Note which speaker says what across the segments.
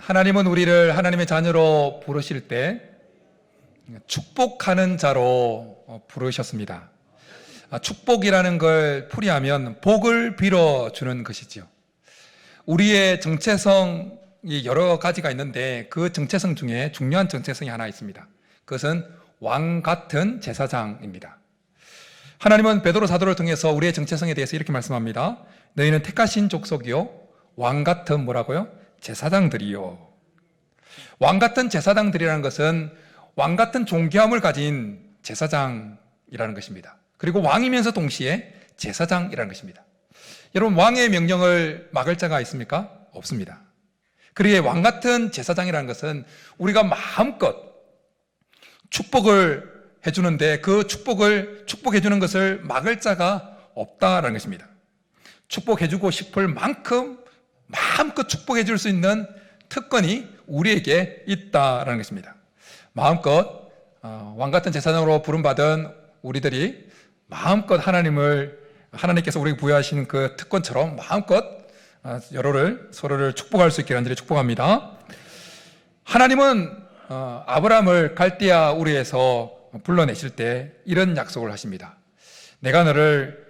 Speaker 1: 하나님은 우리를 하나님의 자녀로 부르실 때 축복하는 자로 부르셨습니다. 축복이라는 걸 풀이하면 복을 빌어주는 것이지요. 우리의 정체성이 여러 가지가 있는데 그 정체성 중에 중요한 정체성이 하나 있습니다. 그것은 왕 같은 제사장입니다. 하나님은 베드로 사도를 통해서 우리의 정체성에 대해서 이렇게 말씀합니다. 너희는 택하신 족속이요 왕 같은 뭐라고요? 제사장들이요. 왕 같은 제사장들이라는 것은 왕 같은 존귀함을 가진 제사장이라는 것입니다. 그리고 왕이면서 동시에 제사장이라는 것입니다. 여러분, 왕의 명령을 막을 자가 있습니까? 없습니다. 그리고 왕 같은 제사장이라는 것은 우리가 마음껏 축복을 해주는데 그 축복을 축복해주는 것을 막을 자가 없다라는 것입니다. 축복해주고 싶을 만큼 마음껏 축복해줄 수 있는 특권이 우리에게 있다라는 것입니다. 마음껏 왕같은 제사장으로 부름받은 우리들이 마음껏 하나님께서 우리에게 부여하신 그 특권처럼 마음껏 서로를 축복할 수 있기를 간절히 축복합니다. 하나님은 아브라함을 갈대아 우르에서 불러내실 때 이런 약속을 하십니다. 내가 너를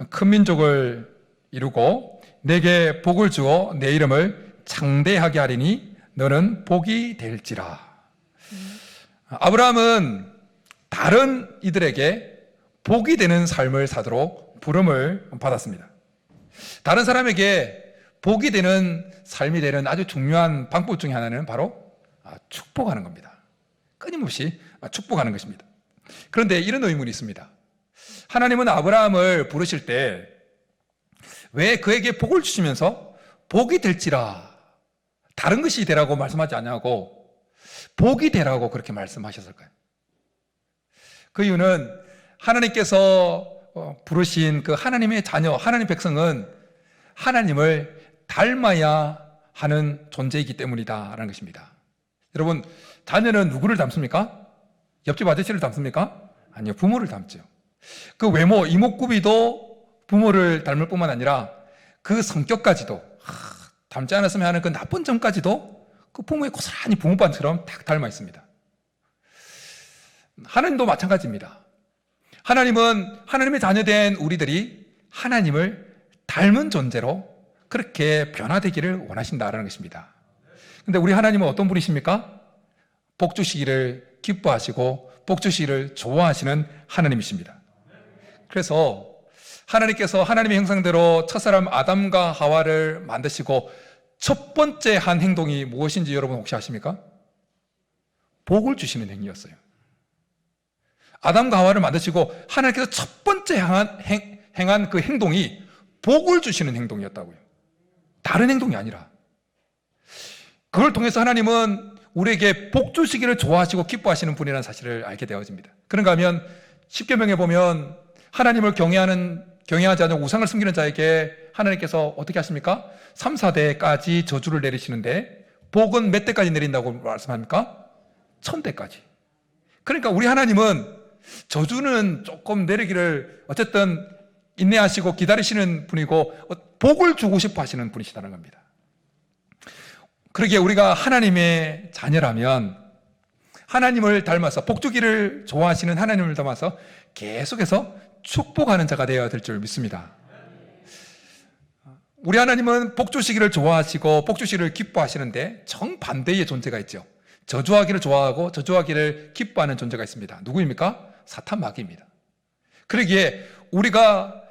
Speaker 1: 큰 민족을 이루고 내게 복을 주어 내 이름을 창대하게 하리니 너는 복이 될지라. 아브라함은 다른 이들에게 복이 되는 삶을 사도록 부름을 받았습니다. 다른 사람에게 복이 되는 삶이 되는 아주 중요한 방법 중에 하나는 바로 축복하는 겁니다. 끊임없이 축복하는 것입니다. 그런데 이런 의문이 있습니다. 하나님은 아브라함을 부르실 때 왜 그에게 복을 주시면서 복이 될지라 다른 것이 되라고 말씀하지 않냐고 복이 되라고 그렇게 말씀하셨을까요? 그 이유는 하나님께서 부르신 그 하나님의 자녀, 하나님 백성은 하나님을 닮아야 하는 존재이기 때문이다라는 것입니다. 여러분, 자녀는 누구를 닮습니까? 옆집 아저씨를 닮습니까? 아니요, 부모를 닮죠. 그 외모, 이목구비도 부모를 닮을 뿐만 아니라 그 성격까지도 닮지 않았으면 하는 그 나쁜 점까지도 그 부모의 고스란히 부모반처럼 딱 닮아 있습니다. 하나님도 마찬가지입니다. 하나님은 하나님의 자녀된 우리들이 하나님을 닮은 존재로 그렇게 변화되기를 원하신다라는 것입니다. 그런데 우리 하나님은 어떤 분이십니까? 복 주시기를 기뻐하시고 복 주시기를 좋아하시는 하나님이십니다. 그래서 하나님께서 하나님의 형상대로 첫사람 아담과 하와를 만드시고 첫 번째 한 행동이 무엇인지 여러분 혹시 아십니까? 복을 주시는 행위였어요. 아담과 하와를 만드시고 하나님께서 첫 번째 행한 그 행동이 복을 주시는 행동이었다고요. 다른 행동이 아니라. 그걸 통해서 하나님은 우리에게 복 주시기를 좋아하시고 기뻐하시는 분이라는 사실을 알게 되어집니다. 그런가 하면 십계명에 보면 하나님을 경외하지 않는 우상을 숨기는 자에게 하나님께서 어떻게 하십니까? 3, 4대까지 저주를 내리시는데 복은 몇 대까지 내린다고 말씀합니까? 1000대까지. 그러니까 우리 하나님은 저주는 조금 내리기를 어쨌든 인내하시고 기다리시는 분이고 복을 주고 싶어 하시는 분이시다는 겁니다. 그러기에 우리가 하나님의 자녀라면 하나님을 닮아서 복 주기를 좋아하시는 하나님을 닮아서 계속해서 축복하는 자가 되어야 될 줄 믿습니다. 우리 하나님은 복 주시기를 좋아하시고 복 주시기를 기뻐하시는데 정반대의 존재가 있죠. 저주하기를 좋아하고 저주하기를 기뻐하는 존재가 있습니다. 누구입니까? 사탄 마귀입니다. 그러기에 우리가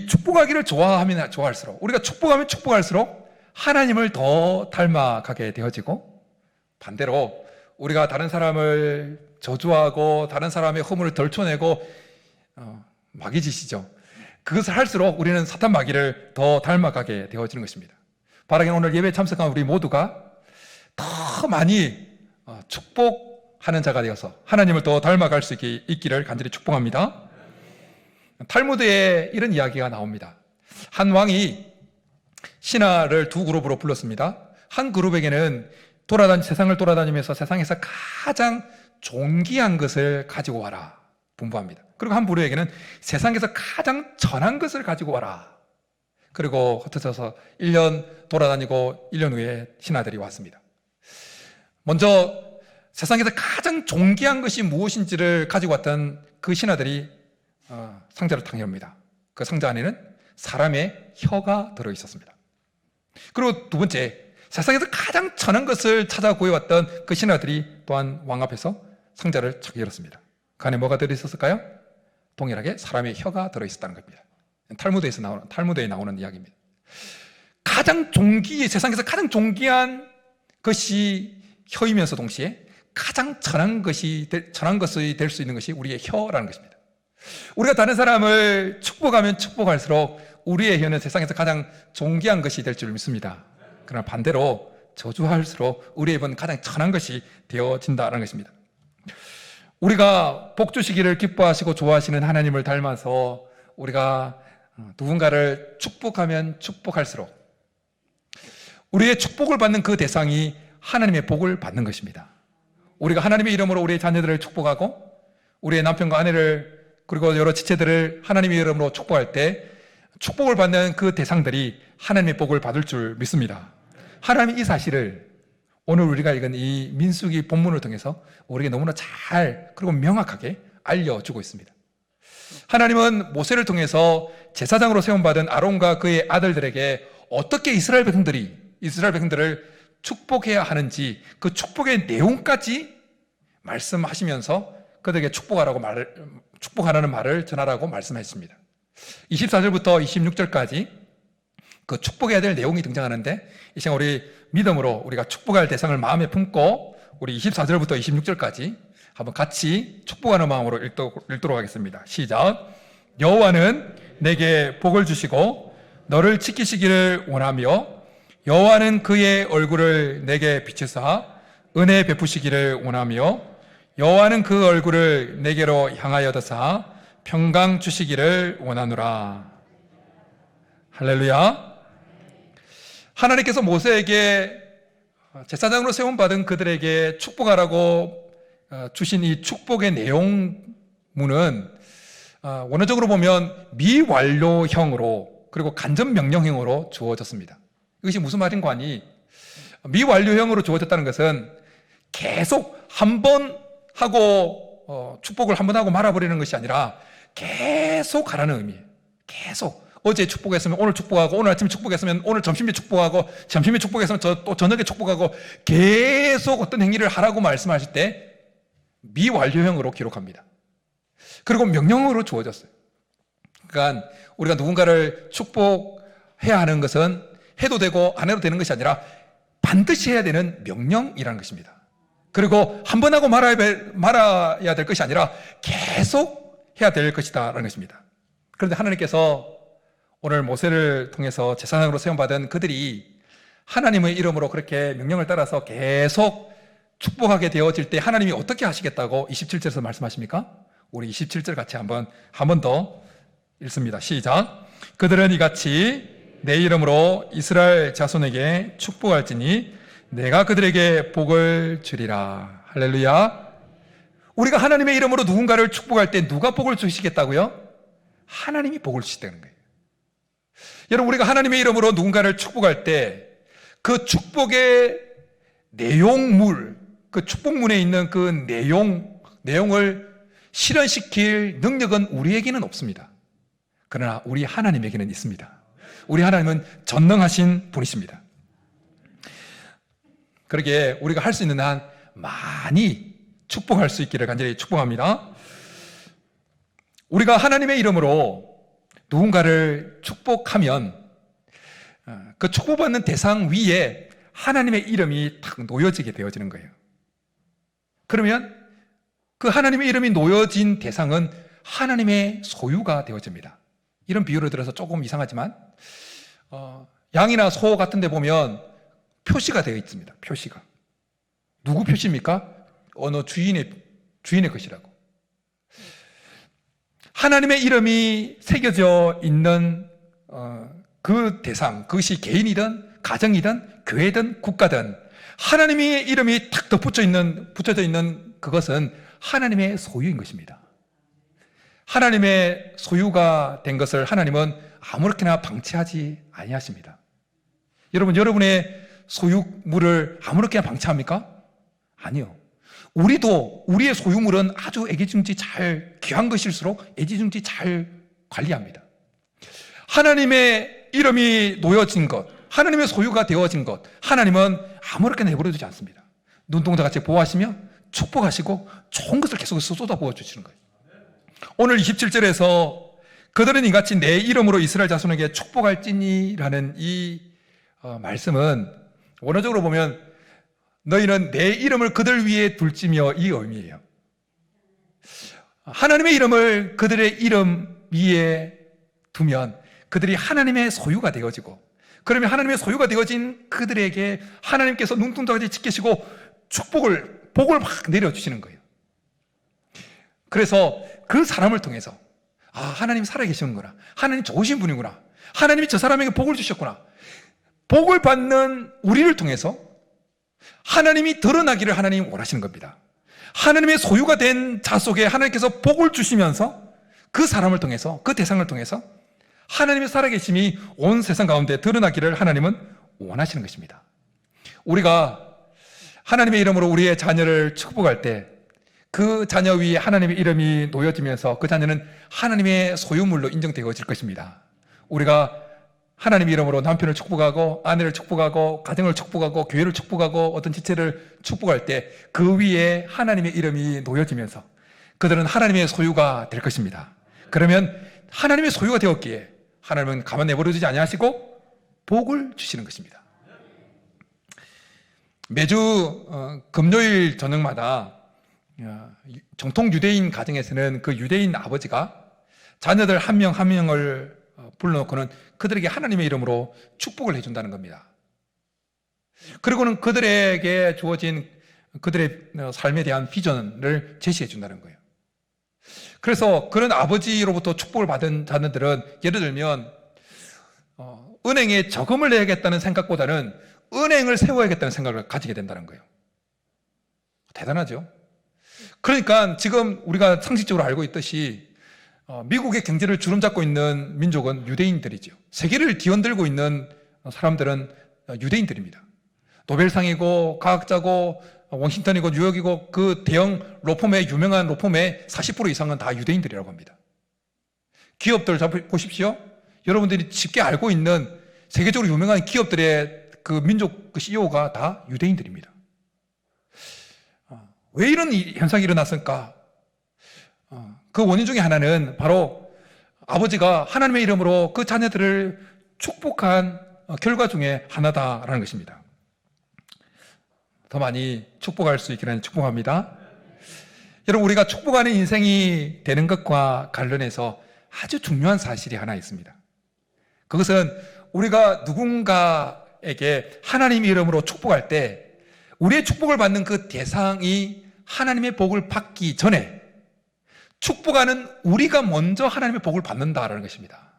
Speaker 1: 축복하기를 좋아하면 좋아할수록 우리가 축복하면 축복할수록 하나님을 더 닮아가게 되어지고 반대로 우리가 다른 사람을 저주하고 다른 사람의 허물을 덜쳐내고 마귀 짓이죠. 그것을 할수록 우리는 사탄 마귀를 더 닮아가게 되어지는 것입니다. 바라기는 오늘 예배에 참석한 우리 모두가 더 많이 축복하는 자가 되어서 하나님을 더 닮아갈 수 있기를 간절히 축복합니다. 탈무드에 이런 이야기가 나옵니다. 한 왕이 신하를 두 그룹으로 불렀습니다. 한 그룹에게는 세상을 돌아다니면서 세상에서 가장 존귀한 것을 가지고 와라 분부합니다. 그리고 한 부류에게는 세상에서 가장 천한 것을 가지고 와라. 그리고 흩어져서 1년 돌아다니고 1년 후에 신하들이 왔습니다. 먼저 세상에서 가장 존귀한 것이 무엇인지를 가지고 왔던 그 신하들이 상자를 탁 엽니다. 그 상자 안에는 사람의 혀가 들어있었습니다. 그리고 두 번째, 세상에서 가장 천한 것을 찾아 구해왔던 그 신하들이 또한 왕 앞에서 상자를 착 열었습니다. 그 안에 뭐가 들어있었을까요? 동일하게 사람의 혀가 들어있었다는 겁니다. 탈무드에 나오는 이야기입니다. 세상에서 가장 존귀한 것이 혀이면서 동시에 가장 천한 것이 될 수 있는 것이 우리의 혀라는 것입니다. 우리가 다른 사람을 축복하면 축복할수록 우리의 혀는 세상에서 가장 존귀한 것이 될 줄 믿습니다. 그러나 반대로 저주할수록 우리의 입은 가장 천한 것이 되어진다는 것입니다. 우리가 복 주시기를 기뻐하시고 좋아하시는 하나님을 닮아서 우리가 누군가를 축복하면 축복할수록 우리의 축복을 받는 그 대상이 하나님의 복을 받는 것입니다. 우리가 하나님의 이름으로 우리의 자녀들을 축복하고 우리의 남편과 아내를 그리고 여러 지체들을 하나님의 이름으로 축복할 때 축복을 받는 그 대상들이 하나님의 복을 받을 줄 믿습니다. 하나님이 이 사실을 오늘 우리가 읽은 이 민수기 본문을 통해서 우리에게 너무나 잘 그리고 명확하게 알려주고 있습니다. 하나님은 모세를 통해서 제사장으로 세움받은 아론과 그의 아들들에게 어떻게 이스라엘 백성들을 축복해야 하는지 그 축복의 내용까지 말씀하시면서 그들에게 축복하라는 말을 전하라고 말씀했습니다. 24절부터 26절까지 그 축복해야 될 내용이 등장하는데 이 시간 우리 믿음으로 우리가 축복할 대상을 마음에 품고 우리 24절부터 26절까지 한번 같이 축복하는 마음으로 읽도록 하겠습니다. 시작. 여호와는 내게 복을 주시고 너를 지키시기를 원하며 여호와는 그의 얼굴을 내게 비추사 은혜 베푸시기를 원하며 여호와는 그 얼굴을 내게로 향하여 드사 평강 주시기를 원하노라. 할렐루야. 하나님께서 모세에게 제사장으로 세움받은 그들에게 축복하라고 주신 이 축복의 내용문은 원어적으로 보면 미완료형으로 그리고 간접명령형으로 주어졌습니다. 이것이 무슨 말인가 하니 미완료형으로 주어졌다는 것은 계속 한 번 하고 축복을 한 번 하고 말아버리는 것이 아니라 계속 하라는 의미예요. 계속. 어제 축복했으면 오늘 축복하고 오늘 아침에 축복했으면 오늘 점심에 축복하고 점심에 축복했으면 또 저녁에 축복하고 계속 어떤 행위를 하라고 말씀하실 때 미완료형으로 기록합니다. 그리고 명령으로 주어졌어요. 그러니까 우리가 누군가를 축복해야 하는 것은 해도 되고 안 해도 되는 것이 아니라 반드시 해야 되는 명령이라는 것입니다. 그리고 한 번 하고 말아야 될 것이 아니라 계속 해야 될 것이다라는 것입니다. 그런데 하나님께서 오늘 모세를 통해서 제사장으로 세움받은 그들이 하나님의 이름으로 그렇게 명령을 따라서 계속 축복하게 되어질 때 하나님이 어떻게 하시겠다고 27절에서 말씀하십니까? 우리 27절 같이 한 번 더 읽습니다. 시작. 그들은 이같이 내 이름으로 이스라엘 자손에게 축복할지니 내가 그들에게 복을 주리라. 할렐루야. 우리가 하나님의 이름으로 누군가를 축복할 때 누가 복을 주시겠다고요? 하나님이 복을 주시다는 거예요. 여러분, 우리가 하나님의 이름으로 누군가를 축복할 때 그 축복의 내용물, 그 축복문에 있는 그 내용을 실현시킬 능력은 우리에게는 없습니다. 그러나 우리 하나님에게는 있습니다. 우리 하나님은 전능하신 분이십니다. 그러기에 우리가 할 수 있는 한 많이 축복할 수 있기를 간절히 축복합니다. 우리가 하나님의 이름으로 누군가를 축복하면 그 축복받는 대상 위에 하나님의 이름이 탁 놓여지게 되어지는 거예요. 그러면 그 하나님의 이름이 놓여진 대상은 하나님의 소유가 되어집니다. 이런 비유를 들어서 조금 이상하지만 양이나 소 같은 데 보면 표시가 되어 있습니다. 표시가. 누구 표시입니까? 어느 주인의 것이라고. 하나님의 이름이 새겨져 있는 그 대상, 그것이 개인이든 가정이든 교회든 국가든 하나님의 이름이 탁 붙여져 있는 그것은 하나님의 소유인 것입니다. 하나님의 소유가 된 것을 하나님은 아무렇게나 방치하지 아니하십니다. 여러분, 여러분의 소유물을 아무렇게나 방치합니까? 아니요. 우리도 우리의 소유물은 아주 애지중지 잘, 귀한 것일수록 애지중지 잘 관리합니다. 하나님의 이름이 놓여진 것, 하나님의 소유가 되어진 것, 하나님은 아무렇게나 내버려두지 않습니다. 눈동자같이 보호하시며 축복하시고 좋은 것을 계속해서 쏟아부어 주시는 거예요. 오늘 27절에서 그들은 이같이 내 이름으로 이스라엘 자손에게 축복할지니라는 이 말씀은 원어적으로 보면 너희는 내 이름을 그들 위에 둘지며, 이 의미예요. 하나님의 이름을 그들의 이름 위에 두면 그들이 하나님의 소유가 되어지고, 그러면 하나님의 소유가 되어진 그들에게 하나님께서 눈동자같이 지키시고 복을 막 내려주시는 거예요. 그래서 그 사람을 통해서 하나님 살아계시는구나, 하나님 좋으신 분이구나, 하나님이 저 사람에게 복을 주셨구나, 복을 받는 우리를 통해서 하나님이 드러나기를 하나님 원하시는 겁니다. 하나님의 소유가 된 자 속에 하나님께서 복을 주시면서 그 사람을 통해서, 그 대상을 통해서 하나님의 살아계심이 온 세상 가운데 드러나기를 하나님은 원하시는 것입니다. 우리가 하나님의 이름으로 우리의 자녀를 축복할 때 그 자녀 위에 하나님의 이름이 놓여지면서 그 자녀는 하나님의 소유물로 인정되어질 것입니다. 우리가 하나님의 이름으로 남편을 축복하고 아내를 축복하고 가정을 축복하고 교회를 축복하고 어떤 지체를 축복할 때 그 위에 하나님의 이름이 놓여지면서 그들은 하나님의 소유가 될 것입니다. 그러면 하나님의 소유가 되었기에 하나님은 가만 내버려두지 아니하시고 복을 주시는 것입니다. 매주 금요일 저녁마다 정통 유대인 가정에서는 그 유대인 아버지가 자녀들 한 명 한 명을 불러놓고는 그들에게 하나님의 이름으로 축복을 해준다는 겁니다. 그리고는 그들에게 주어진 그들의 삶에 대한 비전을 제시해 준다는 거예요. 그래서 그런 아버지로부터 축복을 받은 자녀들은 예를 들면 은행에 저금을 내야겠다는 생각보다는 은행을 세워야겠다는 생각을 가지게 된다는 거예요. 대단하죠? 그러니까 지금 우리가 상식적으로 알고 있듯이 미국의 경제를 주름잡고 있는 민족은 유대인들이죠. 세계를 뒤흔들고 있는 사람들은 유대인들입니다. 노벨상이고 과학자고 워싱턴이고 뉴욕이고 그 대형 로펌의 유명한 로펌의 40% 이상은 다 유대인들이라고 합니다. 기업들 보십시오. 여러분들이 쉽게 알고 있는 세계적으로 유명한 기업들의 그 민족 그 CEO가 다 유대인들입니다. 왜 이런 현상이 일어났을까? 그 원인 중에 하나는 바로 아버지가 하나님의 이름으로 그 자녀들을 축복한 결과 중에 하나다라는 것입니다. 더 많이 축복할 수 있기를 축복합니다. 여러분, 우리가 축복하는 인생이 되는 것과 관련해서 아주 중요한 사실이 하나 있습니다. 그것은 우리가 누군가에게 하나님 이름으로 축복할 때 우리의 축복을 받는 그 대상이 하나님의 복을 받기 전에 축복하는 우리가 먼저 하나님의 복을 받는다라는 것입니다.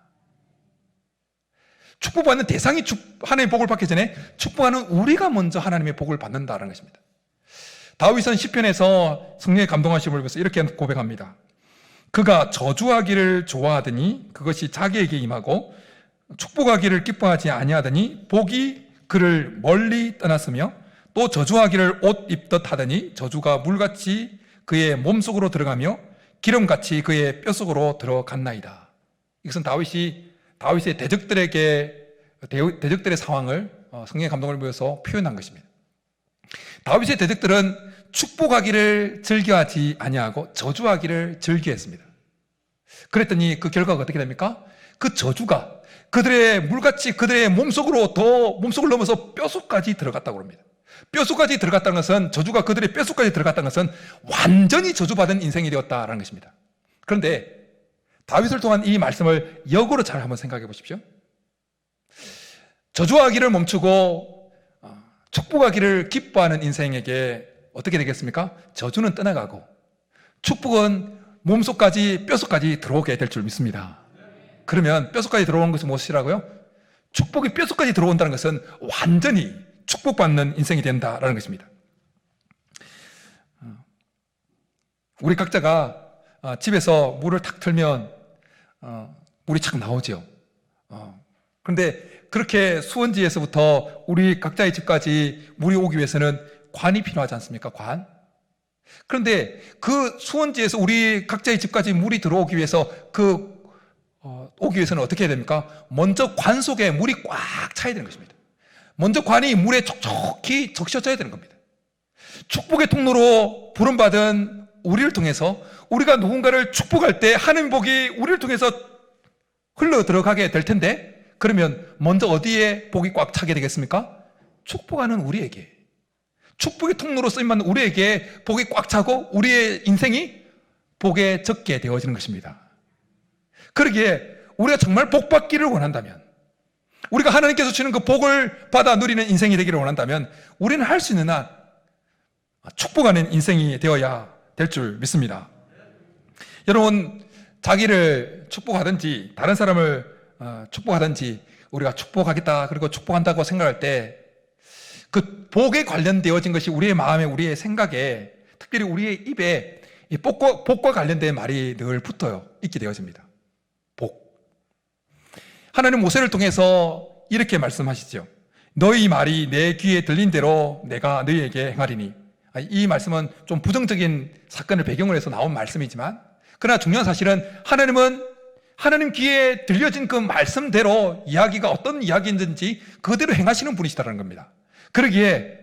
Speaker 1: 축복받는 대상이 하나님의 복을 받기 전에 축복하는 우리가 먼저 하나님의 복을 받는다라는 것입니다. 다윗은 시편에서 성령의 감동하심을 보면서 이렇게 고백합니다. 그가 저주하기를 좋아하더니 그것이 자기에게 임하고 축복하기를 기뻐하지 아니하더니 복이 그를 멀리 떠났으며 또 저주하기를 옷 입듯 하더니 저주가 물같이 그의 몸속으로 들어가며 기름같이 그의 뼛속으로 들어갔나이다. 이것은 다윗의 대적들의 상황을 성령의 감동을 보여서 표현한 것입니다. 다윗의 대적들은 축복하기를 즐겨하지 아니하고 저주하기를 즐겨했습니다. 그랬더니 그 결과가 어떻게 됩니까? 그 저주가 그들의 물같이 그들의 몸속을 넘어서 뼛속까지 들어갔다고 합니다. 뼛속까지 들어갔다는 것은, 저주가 그들의 뼛속까지 들어갔다는 것은 완전히 저주받은 인생이 되었다는 것입니다. 그런데 다윗을 통한 이 말씀을 역으로 잘 한번 생각해 보십시오. 저주하기를 멈추고 축복하기를 기뻐하는 인생에게 어떻게 되겠습니까? 저주는 떠나가고 축복은 몸속까지 뼛속까지 들어오게 될 줄 믿습니다. 그러면 뼛속까지 들어오는 것은 무엇이라고요? 축복이 뼛속까지 들어온다는 것은 완전히 축복받는 인생이 된다라는 것입니다. 우리 각자가 집에서 물을 탁 틀면 물이 착 나오죠. 그런데 그렇게 수원지에서부터 우리 각자의 집까지 물이 오기 위해서는 관이 필요하지 않습니까? 관. 그런데 그 수원지에서 우리 각자의 집까지 물이 들어오기 위해서 오기 위해서는 어떻게 해야 됩니까? 먼저 관 속에 물이 꽉 차야 되는 것입니다. 먼저 관이 물에 촉촉히 적셔져야 되는 겁니다. 축복의 통로로 부름받은 우리를 통해서 우리가 누군가를 축복할 때 하나님 복이 우리를 통해서 흘러 들어가게 될 텐데, 그러면 먼저 어디에 복이 꽉 차게 되겠습니까? 축복하는 우리에게, 축복의 통로로 쓰임받는 우리에게 복이 꽉 차고 우리의 인생이 복에 적게 되어지는 것입니다. 그러기에 우리가 정말 복 받기를 원한다면, 우리가 하나님께서 주시는 그 복을 받아 누리는 인생이 되기를 원한다면, 우리는 할 수 있는 한 축복하는 인생이 되어야 될 줄 믿습니다. 여러분, 자기를 축복하든지 다른 사람을 축복하든지 우리가 축복하겠다, 그리고 축복한다고 생각할 때 그 복에 관련되어진 것이 우리의 마음에, 우리의 생각에, 특별히 우리의 입에 이 복과 관련된 말이 늘 붙어요. 있게 되어집니다. 복. 하나님 모세를 통해서 이렇게 말씀하시죠. 너희 말이 내 귀에 들린 대로 내가 너희에게 행하리니. 이 말씀은 좀 부정적인 사건을 배경으로 해서 나온 말씀이지만, 그러나 중요한 사실은 하나님은 하나님 귀에 들려진 그 말씀대로 이야기가 어떤 이야기인지 그대로 행하시는 분이시다는 겁니다. 그러기에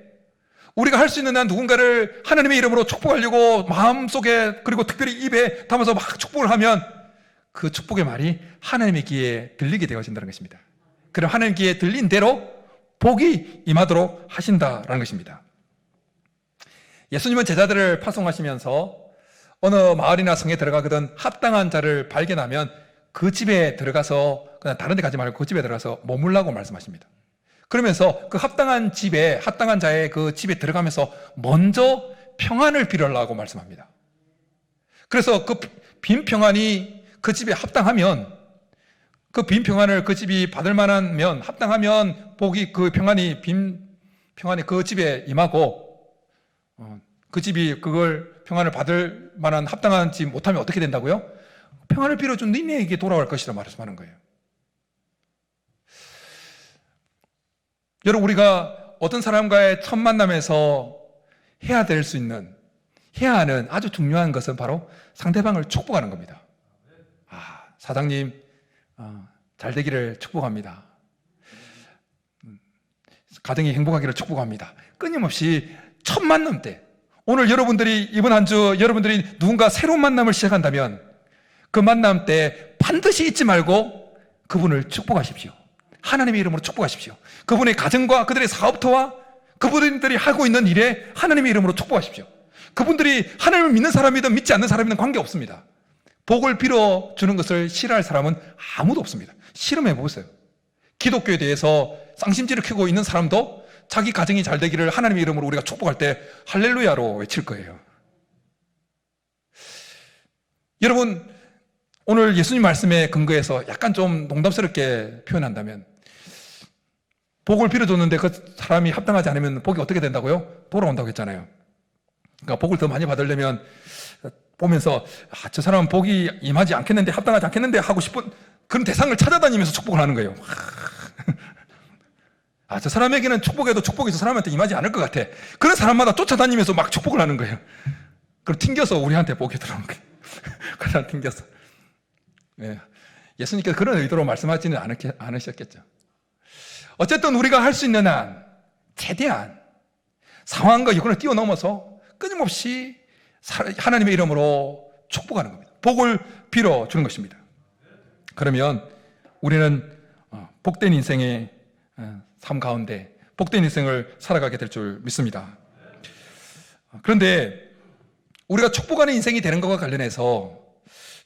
Speaker 1: 우리가 할 수 있는 한 누군가를 하나님의 이름으로 축복하려고 마음속에, 그리고 특별히 입에 담아서 막 축복을 하면 그 축복의 말이 하나님의 귀에 들리게 되어진다는 것입니다. 그럼 하나님 귀에 들린 대로 복이 임하도록 하신다라는 것입니다. 예수님은 제자들을 파송하시면서 어느 마을이나 성에 들어가거든 합당한 자를 발견하면 그 집에 들어가서, 그냥 다른 데 가지 말고 그 집에 들어가서 머물라고 말씀하십니다. 그러면서 그 합당한 자의 그 집에 들어가면서 먼저 평안을 빌으라고 말씀합니다. 그래서 그 빈 평안이 그 집에 합당하면, 그 빈 평안을 그 집이 받을 만하면, 합당하면 복이, 그 평안이, 빈 평안이 그 집에 임하고, 그 집이 그걸 평안을 받을 만한 합당한 집 못하면 어떻게 된다고요? 평안을 빌어준 니네에게 돌아올 것이라 말씀하는 거예요. 여러분, 우리가 어떤 사람과의 첫 만남에서 해야 하는 아주 중요한 것은 바로 상대방을 축복하는 겁니다. 사장님, 잘 되기를 축복합니다. 가정이 행복하기를 축복합니다. 끊임없이 첫 만남 때, 오늘 이번 한 주 여러분들이 누군가 새로운 만남을 시작한다면 그 만남 때 반드시 잊지 말고 그분을 축복하십시오. 하나님의 이름으로 축복하십시오. 그분의 가정과 그들의 사업터와 그분들이 하고 있는 일에 하나님의 이름으로 축복하십시오. 그분들이 하나님을 믿는 사람이든 믿지 않는 사람이든 관계없습니다. 복을 빌어주는 것을 싫어할 사람은 아무도 없습니다. 실험해 보세요. 기독교에 대해서 쌍심지를 켜고 있는 사람도 자기 가정이 잘 되기를 하나님의 이름으로 우리가 축복할 때 할렐루야로 외칠 거예요. 여러분, 오늘 예수님 말씀에 근거해서 약간 좀 농담스럽게 표현한다면, 복을 빌어줬는데 그 사람이 합당하지 않으면 복이 어떻게 된다고요? 돌아온다고 했잖아요. 그러니까 복을 더 많이 받으려면 보면서 저 사람은 복이 임하지 않겠는데, 합당하지 않겠는데 하고 싶은 그런 대상을 찾아다니면서 축복을 하는 거예요. 저 사람에게는 축복해도 축복이 저 사람한테 임하지 않을 것 같아. 그런 사람마다 쫓아다니면서 막 축복을 하는 거예요. 그럼 튕겨서 우리한테 복이 들어오는 거예요. 그 사람 튕겨서. 네. 예수님께서 그런 의도로 말씀하지는 않으셨겠죠. 어쨌든 우리가 할 수 있는 한 최대한 상황과 여건을 뛰어넘어서 끊임없이 하나님의 이름으로 축복하는 겁니다. 복을 빌어주는 것입니다. 그러면 우리는 복된 인생의 삶 가운데 복된 인생을 살아가게 될 줄 믿습니다. 그런데 우리가 축복하는 인생이 되는 것과 관련해서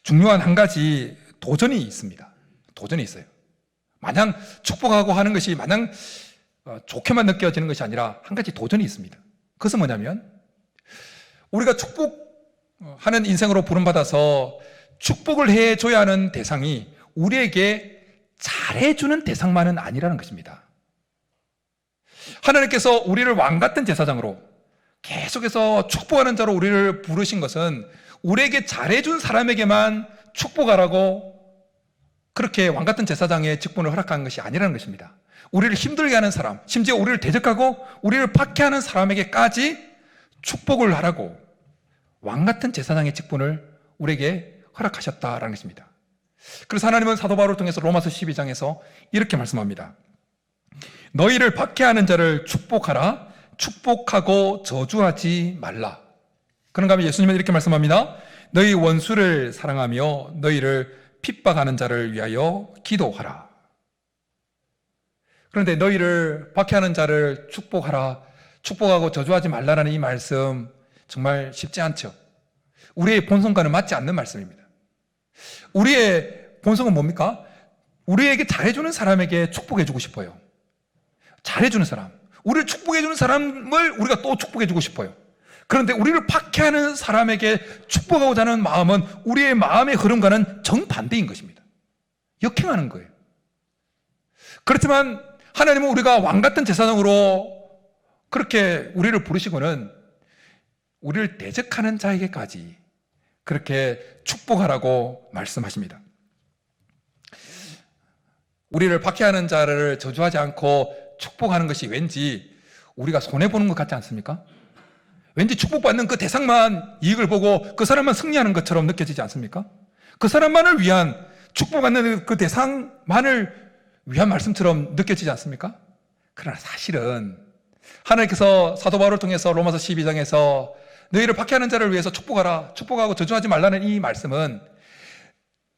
Speaker 1: 중요한 한 가지 도전이 있습니다. 도전이 있어요. 마냥 축복하고 하는 것이 마냥 좋게만 느껴지는 것이 아니라 한 가지 도전이 있습니다. 그것은 뭐냐면, 우리가 축복하는 인생으로 부름받아서 축복을 해줘야 하는 대상이 우리에게 잘해주는 대상만은 아니라는 것입니다. 하나님께서 우리를 왕같은 제사장으로 계속해서 축복하는 자로 우리를 부르신 것은 우리에게 잘해준 사람에게만 축복하라고 그렇게 왕 같은 제사장의 직분을 허락한 것이 아니라는 것입니다. 우리를 힘들게 하는 사람, 심지어 우리를 대적하고 우리를 박해하는 사람에게까지 축복을 하라고 왕 같은 제사장의 직분을 우리에게 허락하셨다라는 것입니다. 그래서 하나님은 사도 바울을 통해서 로마서 12장에서 이렇게 말씀합니다. 너희를 박해하는 자를 축복하라. 축복하고 저주하지 말라. 그런가 하면 예수님은 이렇게 말씀합니다. 너희 원수를 사랑하며 너희를 핍박하는 자를 위하여 기도하라. 그런데 너희를 박해하는 자를 축복하라, 축복하고 저주하지 말라라는 이 말씀 정말 쉽지 않죠. 우리의 본성과는 맞지 않는 말씀입니다. 우리의 본성은 뭡니까? 우리에게 잘해주는 사람에게 축복해주고 싶어요. 잘해주는 사람, 우리를 축복해주는 사람을 우리가 또 축복해주고 싶어요. 그런데 우리를 박해하는 사람에게 축복하고자 하는 마음은 우리의 마음의 흐름과는 정반대인 것입니다. 역행하는 거예요. 그렇지만 하나님은 우리가 왕같은 제사장으로 그렇게 우리를 부르시고는 우리를 대적하는 자에게까지 그렇게 축복하라고 말씀하십니다. 우리를 박해하는 자를 저주하지 않고 축복하는 것이 왠지 우리가 손해보는 것 같지 않습니까? 왠지 축복받는 그 대상만 이익을 보고 그 사람만 승리하는 것처럼 느껴지지 않습니까? 그 사람만을 위한, 축복받는 그 대상만을 위한 말씀처럼 느껴지지 않습니까? 그러나 사실은 하나님께서 사도 바울을 통해서 로마서 12장에서 너희를 박해하는 자를 위해서 축복하라, 축복하고 저주하지 말라는 이 말씀은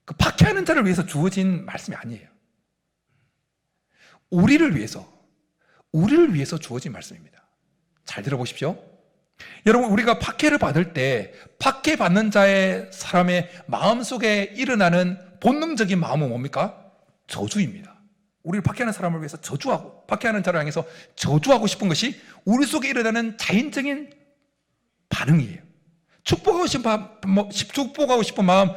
Speaker 1: 그 박해하는 자를 위해서 주어진 말씀이 아니에요. 우리를 위해서 주어진 말씀입니다. 잘 들어보십시오. 여러분, 우리가 박해를 받을 때 박해받는 자의 사람의 마음속에 일어나는 본능적인 마음은 뭡니까? 저주입니다. 우리를 박해하는 사람을 위해서 저주하고, 박해하는 자를 향해서 저주하고 싶은 것이 우리 속에 일어나는 자연적인 반응이에요. 축복하고 싶은 마음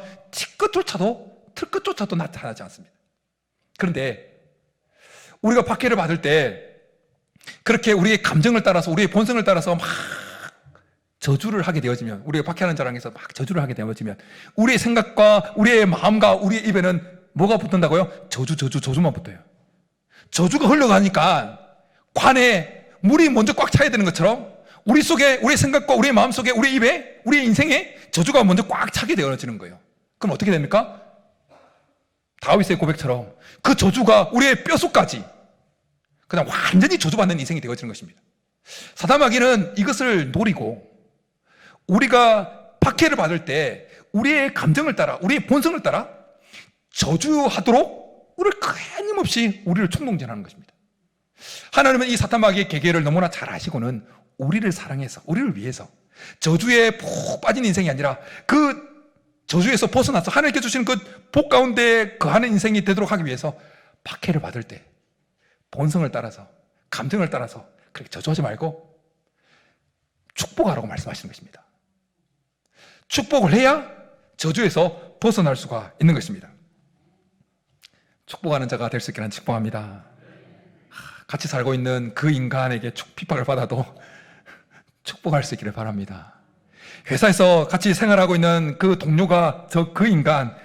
Speaker 1: 틀끝조차도 나타나지 않습니다. 그런데 우리가 박해를 받을 때 그렇게 우리의 감정을 따라서, 우리의 본성을 따라서 막 저주를 하게 되어지면, 우리가 박해하는 자를 향해서 막 저주를 하게 되어지면 우리의 생각과 우리의 마음과 우리의 입에는 뭐가 붙는다고요? 저주만 붙어요. 저주가 흘러가니까 관에 물이 먼저 꽉 차야 되는 것처럼 우리 속에, 우리의 생각과 우리의 마음 속에, 우리의 입에, 우리의 인생에 저주가 먼저 꽉 차게 되어지는 거예요. 그럼 어떻게 됩니까? 다윗의 고백처럼 그 저주가 우리의 뼛속까지 그냥 완전히 저주받는 인생이 되어지는 것입니다. 사단마귀는 이것을 노리고 우리가 박해를 받을 때 우리의 감정을 따라, 우리의 본성을 따라 저주하도록 우리를 끊임없이 우리를 충동질하는 것입니다. 하나님은 이 사탄마귀의 계계를 너무나 잘 아시고는 우리를 사랑해서, 우리를 위해서 저주에 푹 빠진 인생이 아니라 그 저주에서 벗어나서 하나님께 주시는 그 복 가운데 거하는 인생이 되도록 하기 위해서 박해를 받을 때 본성을 따라서, 감정을 따라서 그렇게 저주하지 말고 축복하라고 말씀하시는 것입니다. 축복을 해야 저주에서 벗어날 수가 있는 것입니다. 축복하는 자가 될 수 있기를 축복합니다. 같이 살고 있는 그 인간에게 핍박을 받아도 축복할 수 있기를 바랍니다. 회사에서 같이 생활하고 있는 그 동료가 그 인간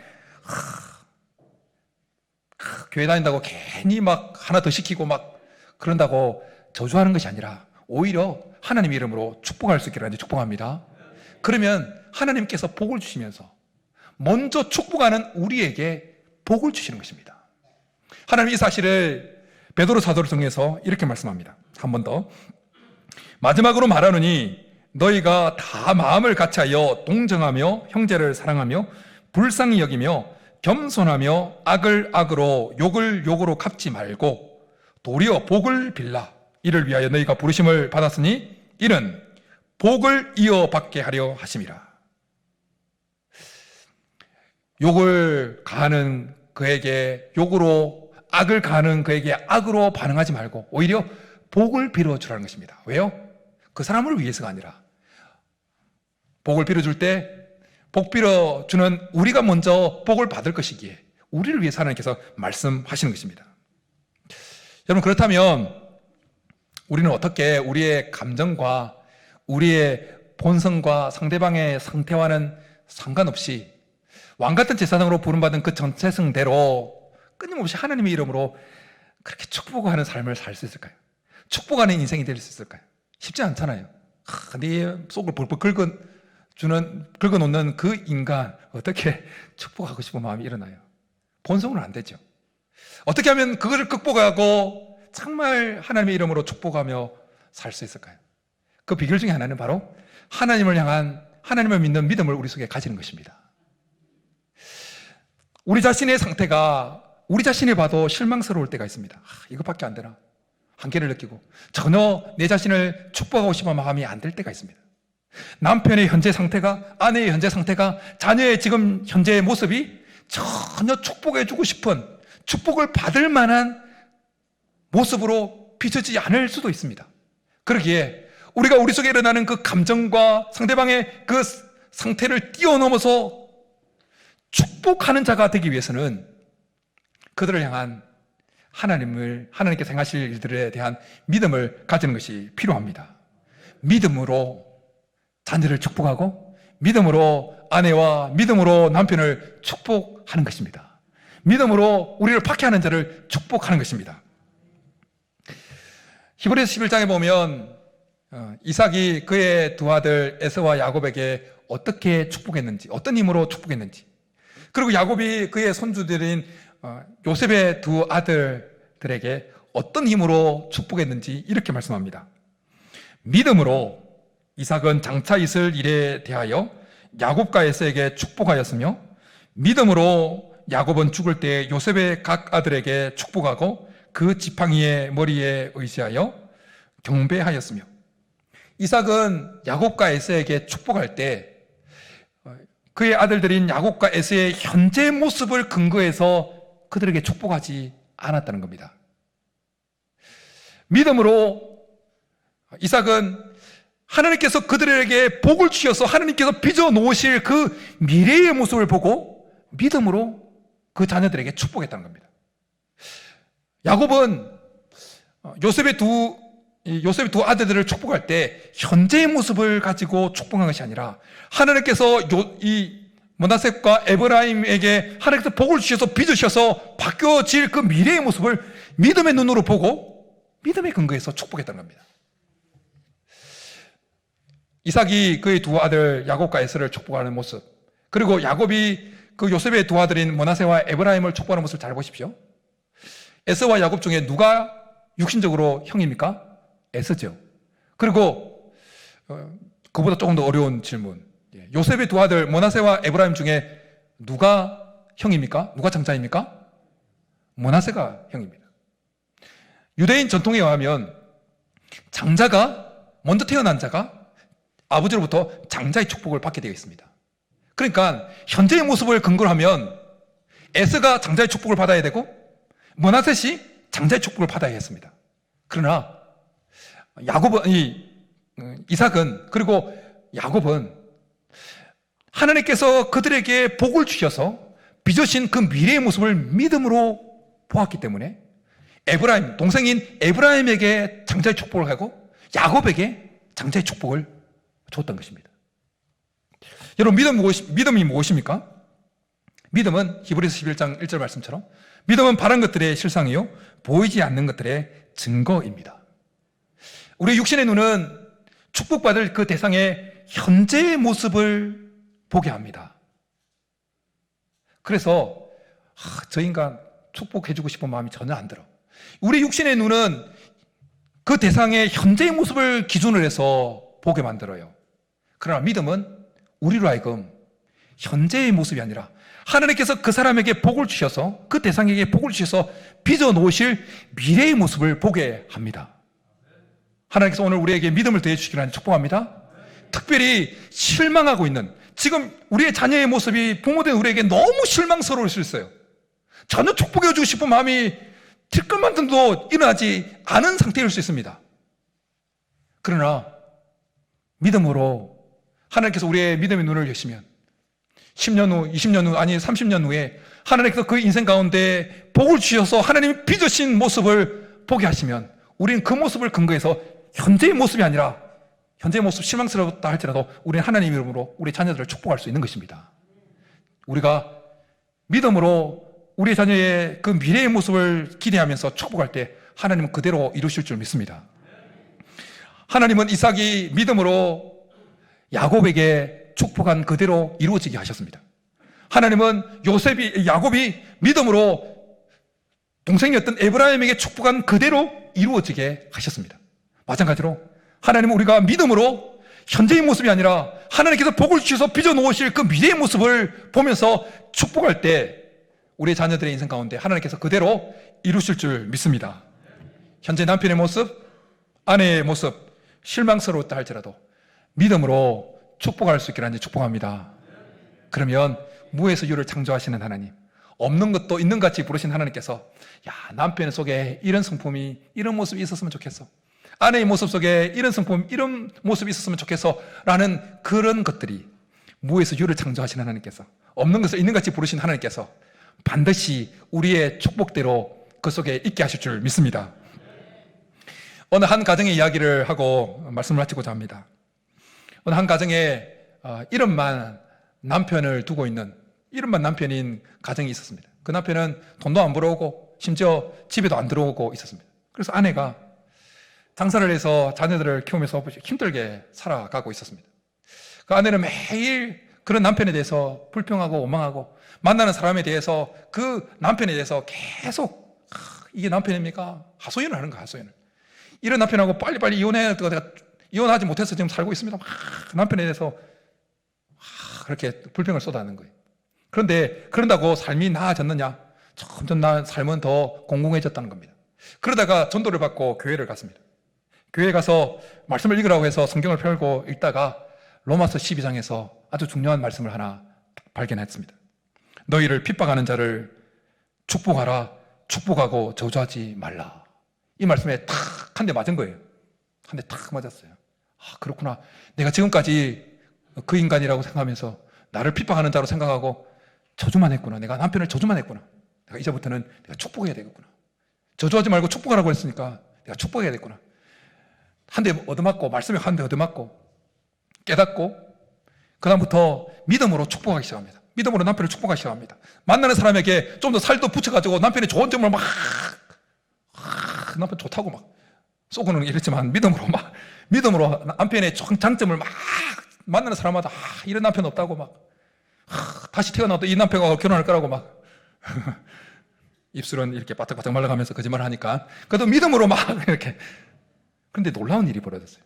Speaker 1: 교회 다닌다고 괜히 막 하나 더 시키고 막 그런다고 저주하는 것이 아니라 오히려 하나님의 이름으로 축복할 수 있기를 축복합니다. 그러면 하나님께서 복을 주시면서 먼저 축복하는 우리에게 복을 주시는 것입니다. 하나님 이 사실을 베드로 사도를 통해서 이렇게 말씀합니다. 한 번 더. 마지막으로 말하노니 너희가 다 마음을 같이하여 동정하며 형제를 사랑하며 불쌍히 여기며 겸손하며 악을 악으로 욕을 욕으로 갚지 말고 도리어 복을 빌라. 이를 위하여 너희가 부르심을 받았으니 이는 복을 이어받게 하려 하심이라. 욕을 가하는 그에게 욕으로, 악을 가하는 그에게 악으로 반응하지 말고 오히려 복을 빌어주라는 것입니다. 왜요? 그 사람을 위해서가 아니라 복을 빌어줄 때 복 빌어주는 우리가 먼저 복을 받을 것이기에 우리를 위해서 하나님께서 말씀하시는 것입니다. 여러분, 그렇다면 우리는 어떻게 우리의 감정과 우리의 본성과 상대방의 상태와는 상관없이 왕같은 제사장으로 부름받은 그 정체성대로 끊임없이 하나님의 이름으로 그렇게 축복하는 삶을 살 수 있을까요? 축복하는 인생이 될 수 있을까요? 쉽지 않잖아요. 네 속을 벌벌 긁어놓는 그 인간 어떻게 축복하고 싶은 마음이 일어나요? 본성은 안 되죠. 어떻게 하면 그것을 극복하고 정말 하나님의 이름으로 축복하며 살 수 있을까요? 그 비결 중에 하나는 바로 하나님을 향한, 하나님을 믿는 믿음을 우리 속에 가지는 것입니다. 우리 자신의 상태가 우리 자신이 봐도 실망스러울 때가 있습니다. 이것밖에 안 되나? 한계를 느끼고 전혀 내 자신을 축복하고 싶은 마음이 안 들 때가 있습니다. 남편의 현재 상태가, 아내의 현재 상태가, 자녀의 지금 현재의 모습이 전혀 축복해주고 싶은, 축복을 받을 만한 모습으로 비춰지지 않을 수도 있습니다. 그러기에 우리가 우리 속에 일어나는 그 감정과 상대방의 그 상태를 뛰어넘어서 축복하는 자가 되기 위해서는 그들을 향한 하나님께서 행하실 일들에 대한 믿음을 가지는 것이 필요합니다. 믿음으로 자녀를 축복하고, 믿음으로 아내와 믿음으로 남편을 축복하는 것입니다. 믿음으로 우리를 박해하는 자를 축복하는 것입니다. 히브리서 11장에 보면 이삭이 그의 두 아들 에서와 야곱에게 어떻게 축복했는지, 어떤 힘으로 축복했는지, 그리고 야곱이 그의 손주들인 요셉의 두 아들들에게 어떤 힘으로 축복했는지 이렇게 말씀합니다. 믿음으로 이삭은 장차 있을 일에 대하여 야곱과 에서에게 축복하였으며, 믿음으로 야곱은 죽을 때 요셉의 각 아들에게 축복하고 그 지팡이의 머리에 의지하여 경배하였으며, 이삭은 야곱과 에서에게 축복할 때 그의 아들들인 야곱과 에서의 현재 모습을 근거해서 그들에게 축복하지 않았다는 겁니다. 믿음으로 이삭은 하나님께서 그들에게 복을 주셔서 하나님께서 빚어 놓으실 그 미래의 모습을 보고 믿음으로 그 자녀들에게 축복했다는 겁니다. 야곱은 요셉의 두 아들들을 축복할 때 현재의 모습을 가지고 축복한 것이 아니라 하나님께서 이 므낫세과 에브라임에게 하나님께서 복을 주셔서 빚으셔서 바뀌어질 그 미래의 모습을 믿음의 눈으로 보고 믿음의 근거에서 축복했다는 겁니다. 이삭이 그의 두 아들 야곱과 에서를 축복하는 모습, 그리고 야곱이 그 요셉의 두 아들인 므낫세와 에브라임을 축복하는 모습을 잘 보십시오. 에서와 야곱 중에 누가 육신적으로 형입니까? 에서죠. 그리고 그보다 조금 더 어려운 질문, 요셉의 두 아들 므낫세와 에브라임 중에 누가 형입니까? 누가 장자입니까? 므낫세가 형입니다. 유대인 전통에 의하면 장자가, 먼저 태어난 자가 아버지로부터 장자의 축복을 받게 되어 있습니다. 그러니까 현재의 모습을 근거로 하면 에서가 장자의 축복을 받아야 되고 므낫셋이 장자의 축복을 받아야 했습니다. 그러나 이삭은, 그리고 야곱은 하나님께서 그들에게 복을 주셔서 빚으신 그 미래의 모습을 믿음으로 보았기 때문에 에브라임, 동생인 에브라임에게 장자의 축복을 하고 야곱에게 장자의 축복을 줬던 것입니다. 여러분, 믿음이 무엇입니까? 믿음은 히브리서 11장 1절 말씀처럼 믿음은 바른 것들의 실상이요 보이지 않는 것들의 증거입니다. 우리 육신의 눈은 축복받을 그 대상의 현재의 모습을 보게 합니다. 그래서 저 인간 축복해주고 싶은 마음이 전혀 안 들어. 우리 육신의 눈은 그 대상의 현재의 모습을 기준으로 해서 보게 만들어요. 그러나 믿음은 우리로 하여금 현재의 모습이 아니라 하나님께서 그 사람에게 복을 주셔서, 그 대상에게 복을 주셔서 빚어 놓으실 미래의 모습을 보게 합니다. 하나님께서 오늘 우리에게 믿음을 더해 주시기를 하니 축복합니다. 특별히 실망하고 있는, 지금 우리의 자녀의 모습이 부모된 우리에게 너무 실망스러울 수 있어요. 전혀 축복해 주고 싶은 마음이 찔끔만큼도 일어나지 않은 상태일 수 있습니다. 그러나 믿음으로 하나님께서 우리의 믿음의 눈을 여시면 10년 후, 20년 후, 아니 30년 후에 하나님께서 그 인생 가운데 복을 주셔서 하나님이 빚으신 모습을 보게 하시면 우리는 그 모습을 근거해서 현재의 모습이 아니라, 현재의 모습 실망스럽다 할지라도 우리는 하나님 이름으로 우리 자녀들을 축복할 수 있는 것입니다. 우리가 믿음으로 우리 자녀의 그 미래의 모습을 기대하면서 축복할 때 하나님은 그대로 이루실 줄 믿습니다. 하나님은 이삭이 믿음으로 야곱에게 축복한 그대로 이루어지게 하셨습니다. 하나님은 야곱이 믿음으로 동생이었던 에브라임에게 축복한 그대로 이루어지게 하셨습니다. 마찬가지로 하나님은 우리가 믿음으로 현재의 모습이 아니라 하나님께서 복을 주셔서 빚어놓으실 그 미래의 모습을 보면서 축복할 때 우리 자녀들의 인생 가운데 하나님께서 그대로 이루실 줄 믿습니다. 현재 남편의 모습, 아내의 모습 실망스러웠다 할지라도 믿음으로 축복할 수 있기를 축복합니다. 그러면 무에서 유를 창조하시는 하나님, 없는 것도 있는 같이 부르신 하나님께서 남편 속에 이런 성품이, 이런 모습이 있었으면 좋겠어, 아내의 모습 속에 이런 성품, 이런 모습이 있었으면 좋겠어 라는 그런 것들이 무에서 유를 창조하신 하나님께서, 없는 것을 있는 같이 부르신 하나님께서 반드시 우리의 축복대로 그 속에 있게 하실 줄 믿습니다. 어느 한 가정의 이야기를 하고 말씀을 마치고자 합니다. 어느 한 가정에 이름만 남편을 두고 있는, 이름만 남편인 가정이 있었습니다. 그 남편은 돈도 안 벌어오고 심지어 집에도 안 들어오고 있었습니다. 그래서 아내가 장사를 해서 자녀들을 키우면서 힘들게 살아가고 있었습니다. 그 아내는 매일 그런 남편에 대해서 불평하고 원망하고, 만나는 사람에 대해서 그 남편에 대해서 계속 이게 남편입니까? 하소연을 하는 거야, 하소연을. 이런 남편하고 빨리빨리 이혼해. 내가 이혼하지 못해서 지금 살고 있습니다. 막 남편에 대해서 그렇게 불평을 쏟아내는 거예요. 그런데 그런다고 삶이 나아졌느냐? 점점 삶은 더 공공해졌다는 겁니다. 그러다가 전도를 받고 교회를 갔습니다. 교회에 가서 말씀을 읽으라고 해서 성경을 펴고 읽다가 로마서 12장에서 아주 중요한 말씀을 하나 발견했습니다. 너희를 핍박하는 자를 축복하라, 축복하고 저주하지 말라. 이 말씀에 탁 한 대 맞은 거예요. 한 대 탁 맞았어요. 그렇구나. 내가 지금까지 그 인간이라고 생각하면서 나를 핍박하는 자로 생각하고 저주만 했구나. 내가 남편을 저주만 했구나. 내가 이제부터는 내가 축복해야 되겠구나. 저주하지 말고 축복하라고 했으니까 내가 축복해야겠구나. 한 대 얻어맞고, 말씀에 한 대 얻어맞고 깨닫고 그 다음부터 믿음으로 축복하기 시작합니다. 믿음으로 남편을 축복하기 시작합니다. 만나는 사람에게 좀 더 살도 붙여가지고 남편의 좋은 점을 막 남편 좋다고 막 쏘고는 이랬지만 믿음으로 남편의 장점을 막 만나는 사람마다 이런 남편 없다고 막 다시 태어나도 이 남편과 결혼할 거라고 막 입술은 이렇게 바짝바짝 말라가면서 거짓말을 하니까 그래도 믿음으로 막 이렇게. 그런데 놀라운 일이 벌어졌어요.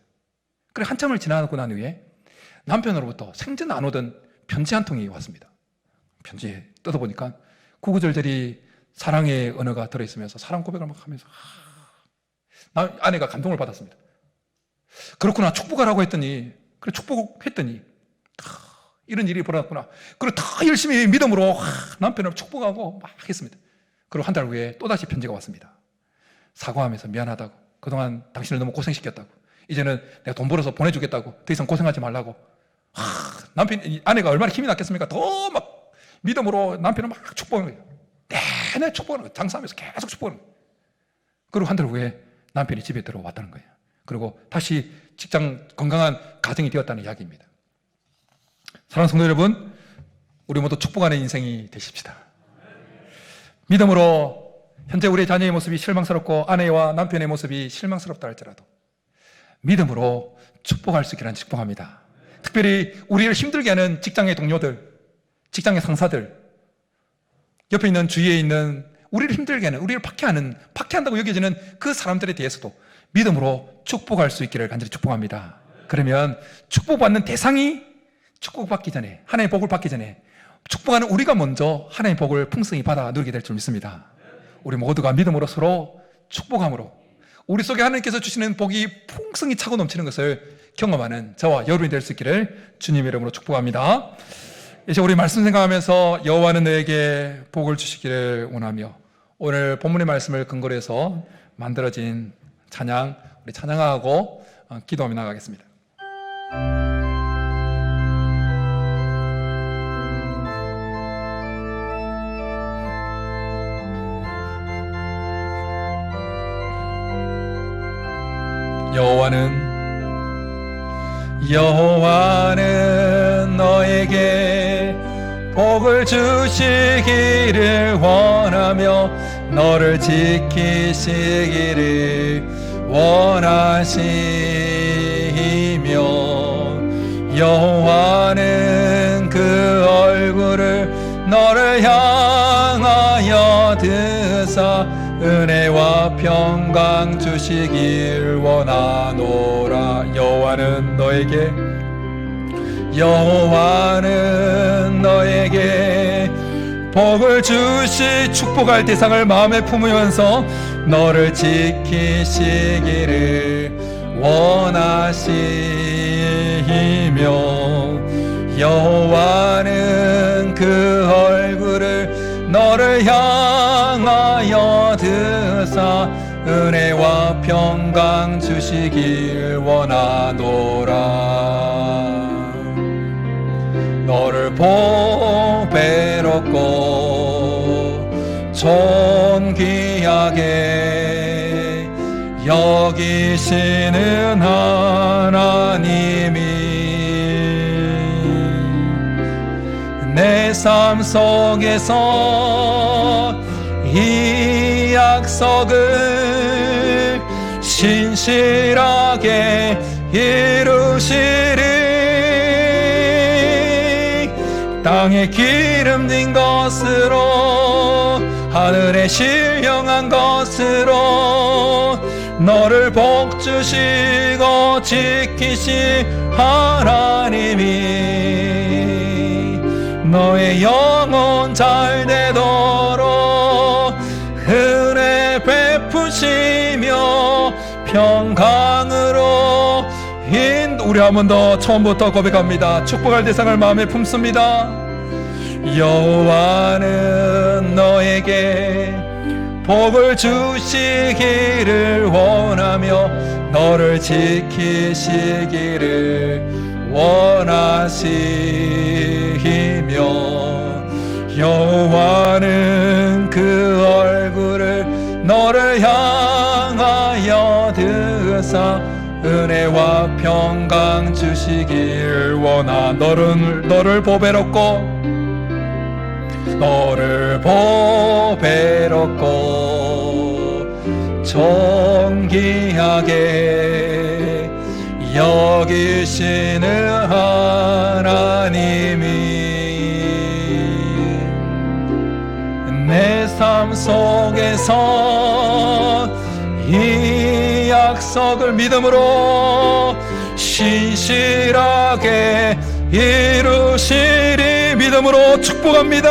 Speaker 1: 그래 한참을 지나고 난 후에 남편으로부터 생전 안 오던 편지 한 통이 왔습니다. 편지에 뜯어보니까 구구절절이 사랑의 언어가 들어있으면서 사랑 고백을 막 하면서 아내가 감동을 받았습니다. 그렇구나, 축복하라고 했더니, 그래 축복했더니 이런 일이 벌어졌구나. 그리고 더 열심히 믿음으로 남편을 축복하고 막 했습니다. 그리고 한 달 후에 또다시 편지가 왔습니다. 사과하면서 미안하다고, 그동안 당신을 너무 고생시켰다고, 이제는 내가 돈 벌어서 보내주겠다고, 더 이상 고생하지 말라고. 아내가 얼마나 힘이 났겠습니까? 더 막 믿음으로 남편을 막 축복하는 거예요. 내내 축복하는 거예요. 장사하면서 계속 축복하는 거예요. 그리고 한 달 후에 남편이 집에 들어왔다는 거예요. 그리고 다시 건강한 가정이 되었다는 이야기입니다. 사랑하는 성도 여러분, 우리 모두 축복하는 인생이 되십시다. 믿음으로 현재 우리 자녀의 모습이 실망스럽고 아내와 남편의 모습이 실망스럽다 할지라도 믿음으로 축복할 수 있기를 축복합니다. 특별히 우리를 힘들게 하는 직장의 동료들, 직장의 상사들, 옆에 있는 주위에 있는 우리를 힘들게 하는, 우리를 박해한다고 여겨지는 그 사람들에 대해서도 믿음으로 축복할 수 있기를 간절히 축복합니다. 그러면 축복받는 대상이 축복받기 전에, 하나님의 복을 받기 전에 축복하는 우리가 먼저 하나님의 복을 풍성히 받아 누리게 될 줄 믿습니다. 우리 모두가 믿음으로 서로 축복함으로 우리 속에 하나님께서 주시는 복이 풍성히 차고 넘치는 것을 경험하는 저와 여러분이 될 수 있기를 주님의 이름으로 축복합니다. 이제 우리 말씀 생각하면서 여호와는 너에게 복을 주시기를 원하며, 오늘 본문의 말씀을 근거로 해서 만들어진 찬양, 우리 찬양하고 기도하며 나가겠습니다. 여호와는 너에게 복을 주시기를 원하며 너를 지키시기를 원하시며 여호와는 그 얼굴을 너를 향하여 드사 은혜와 평강 주시길 원하노라. 여호와는 너에게 복을 주시 축복할 대상을 마음에 품으면서 너를 지키시기를 원하시며 여호와는 그 얼굴을 너를 향하여 드사 은혜와 평강 주시길 원하노라. 너를 보배롭고 존귀하게 여기시는 하나님이 내 삶 속에서 이 약속을 신실하게 이루시리. 땅에 기름진 것으로 하늘에 신령한 것으로 너를 복주시고 지키시 하나님이 너의 영혼 잘 되도록 은혜 베푸시며 평강으로 우리 한 번 더 처음부터 고백합니다. 축복할 대상을 마음에 품습니다. 여호와는 너에게 복을 주시기를 원하며 너를 지키시기를 원하시며 여호와는 그 얼굴을 너를 향하여 드사 은혜와 평강 주시길 원하. 너를 보배롭고 존귀하게 여기시는 하나님이 내 삶 속에서 이 약속을 믿음으로 신실하게 이루시리. 믿음으로 축복합니다.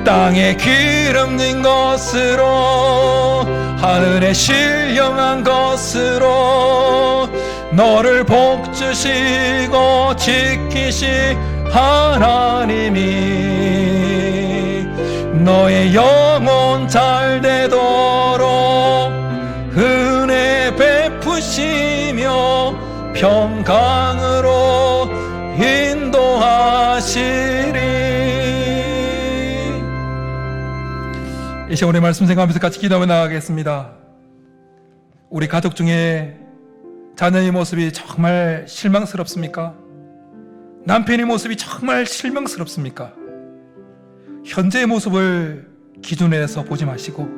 Speaker 1: 땅에 기름진 것으로 하늘에 신령한 것으로 너를 복주시고 지키시 하나님이 너의 영혼 잘 되도록 은혜 베푸시며 평강으로 인도하시리. 이 시간에 말씀 생각하면서 같이 기도하며 나가겠습니다. 우리 가족 중에 자녀의 모습이 정말 실망스럽습니까? 남편의 모습이 정말 실망스럽습니까? 현재의 모습을 기준으로 해서 보지 마시고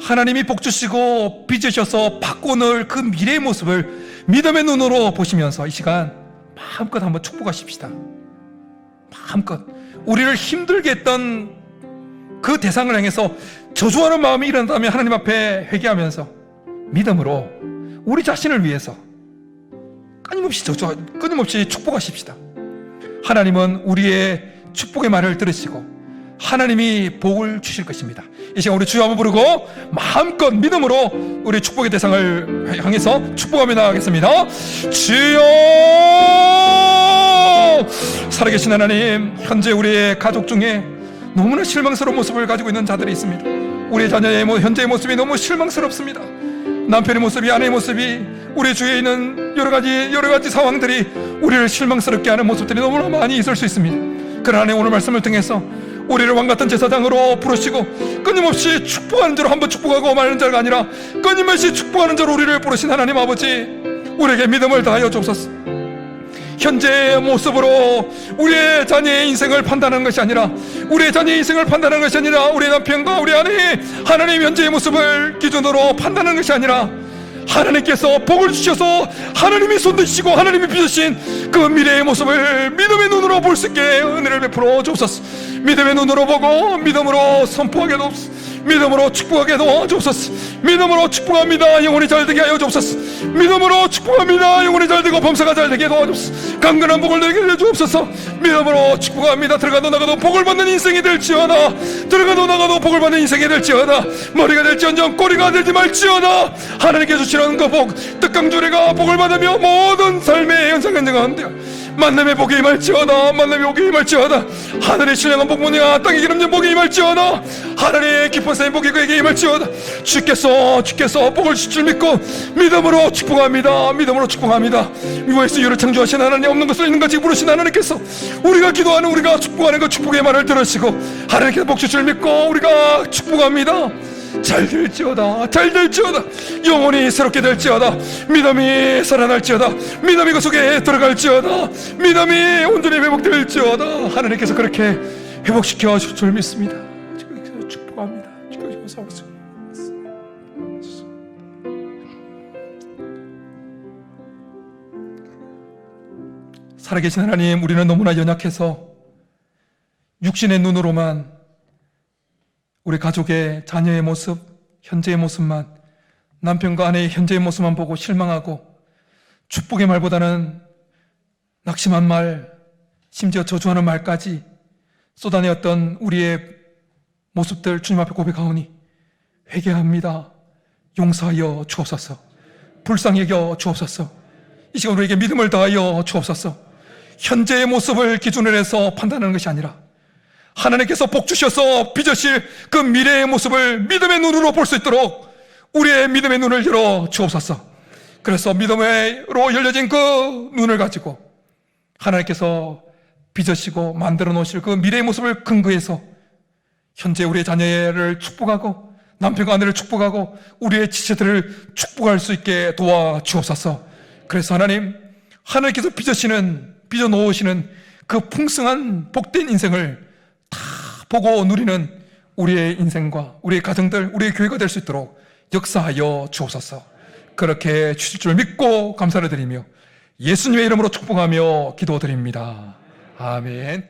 Speaker 1: 하나님이 복주시고 빚으셔서 바꿔놓을 그 미래의 모습을 믿음의 눈으로 보시면서 이 시간 마음껏 한번 축복하십시다. 마음껏 우리를 힘들게 했던 그 대상을 향해서 저주하는 마음이 일어난다면 하나님 앞에 회개하면서 믿음으로 우리 자신을 위해서 끊임없이 끊임없이 축복하십시다. 하나님은 우리의 축복의 말을 들으시고 하나님이 복을 주실 것입니다. 이 시간 우리 주여 한번 부르고 마음껏 믿음으로 우리 축복의 대상을 향해서 축복하며 나가겠습니다. 주여! 살아계신 하나님, 현재 우리의 가족 중에 너무나 실망스러운 모습을 가지고 있는 자들이 있습니다. 우리 자녀의 현재의 모습이 너무 실망스럽습니다. 남편의 모습이, 아내의 모습이, 우리 주위에 있는 여러 가지 상황들이 우리를 실망스럽게 하는 모습들이 너무나 많이 있을 수 있습니다. 그러나 오늘 말씀을 통해서 우리를 왕같은 제사장으로 부르시고 끊임없이 축복하는 자로 한번 축복하고 마는 자가 아니라 끊임없이 축복하는 자로 우리를 부르신 하나님 아버지, 우리에게 믿음을 다하여 주옵소서. 현재의 모습으로 우리의 자녀의 인생을 판단하는 것이 아니라, 우리의 자녀의 인생을 판단하는 것이 아니라, 우리 남편과 우리 아내의 하나님 현재의 모습을 기준으로 판단하는 것이 아니라, 하나님께서 복을 주셔서 하나님이 손드시고 하나님이 빚으신 그 미래의 모습을 믿음의 눈으로 볼 수 있게 은혜를 베풀어 주옵소서. 믿음의 눈으로 보고 믿음으로 선포하게 도옵소서. 믿음으로 축복하게 도와주옵소서. 믿음으로 축복합니다. 영혼이 잘되게 하여 주옵소서. 믿음으로 축복합니다. 영혼이 잘되고 범사가 잘되게 도와주옵소서. 강건한 복을 내게 해주옵소서. 믿음으로 축복합니다. 들어가도 나가도 복을 받는 인생이 될지어다. 들어가도 나가도 복을 받는 인생이 될지어다. 머리가 될지언정 꼬리가 되지 말지어다. 하나님께 주시는 그 복, 뜻강주례가 복을 받으며 모든 삶의 연상연장한데 만남의 복이 임할지어다. 만남의 복이 임할지어다. 하늘의 신령한 복무니가 땅에 기름진 복이 임할지어다. 하늘의 깊은 샘 복이 그에게 임할지어다. 주께서 복을 주실 줄 믿고 믿음으로 축복합니다. 믿음으로 축복합니다. 위에서 유를 창조하신 하나님, 없는 것을 있는 것이 부르신 하나님께서 우리가 기도하는, 우리가 축복하는 그 축복의 말을 들으시고 하나님께서 복 주실 줄 믿고 우리가 축복합니다. 잘 될지어다. 잘 될지어다. 영혼이 새롭게 될지어다. 믿음이 살아날지어다. 믿음이 그 속에 들어갈지어다. 믿음이 온전히 회복될지어다. 하나님께서 그렇게 회복시켜 주실 줄 믿습니다. 축복합니다. 살아계신 하나님, 우리는 너무나 연약해서 육신의 눈으로만 우리 가족의 자녀의 모습, 현재의 모습만, 남편과 아내의 현재의 모습만 보고 실망하고 축복의 말보다는 낙심한 말, 심지어 저주하는 말까지 쏟아내었던 우리의 모습들 주님 앞에 고백하오니 회개합니다. 용서하여 주옵소서. 불쌍히 여겨 주옵소서. 이 시간 우리에게 믿음을 다하여 주옵소서. 현재의 모습을 기준으로 해서 판단하는 것이 아니라 하나님께서 복 주셔서 빚으실 그 미래의 모습을 믿음의 눈으로 볼 수 있도록 우리의 믿음의 눈을 열어 주옵소서. 그래서 믿음으로 열려진 그 눈을 가지고 하나님께서 빚으시고 만들어 놓으실 그 미래의 모습을 근거해서 현재 우리의 자녀를 축복하고 남편과 아내를 축복하고 우리의 지체들을 축복할 수 있게 도와 주옵소서. 그래서 하나님께서 빚어 놓으시는 그 풍성한 복된 인생을 다 보고 누리는 우리의 인생과 우리의 가정들, 우리의 교회가 될 수 있도록 역사하여 주옵소서. 그렇게 주실 줄 믿고 감사를 드리며 예수님의 이름으로 축복하며 기도드립니다. 아멘.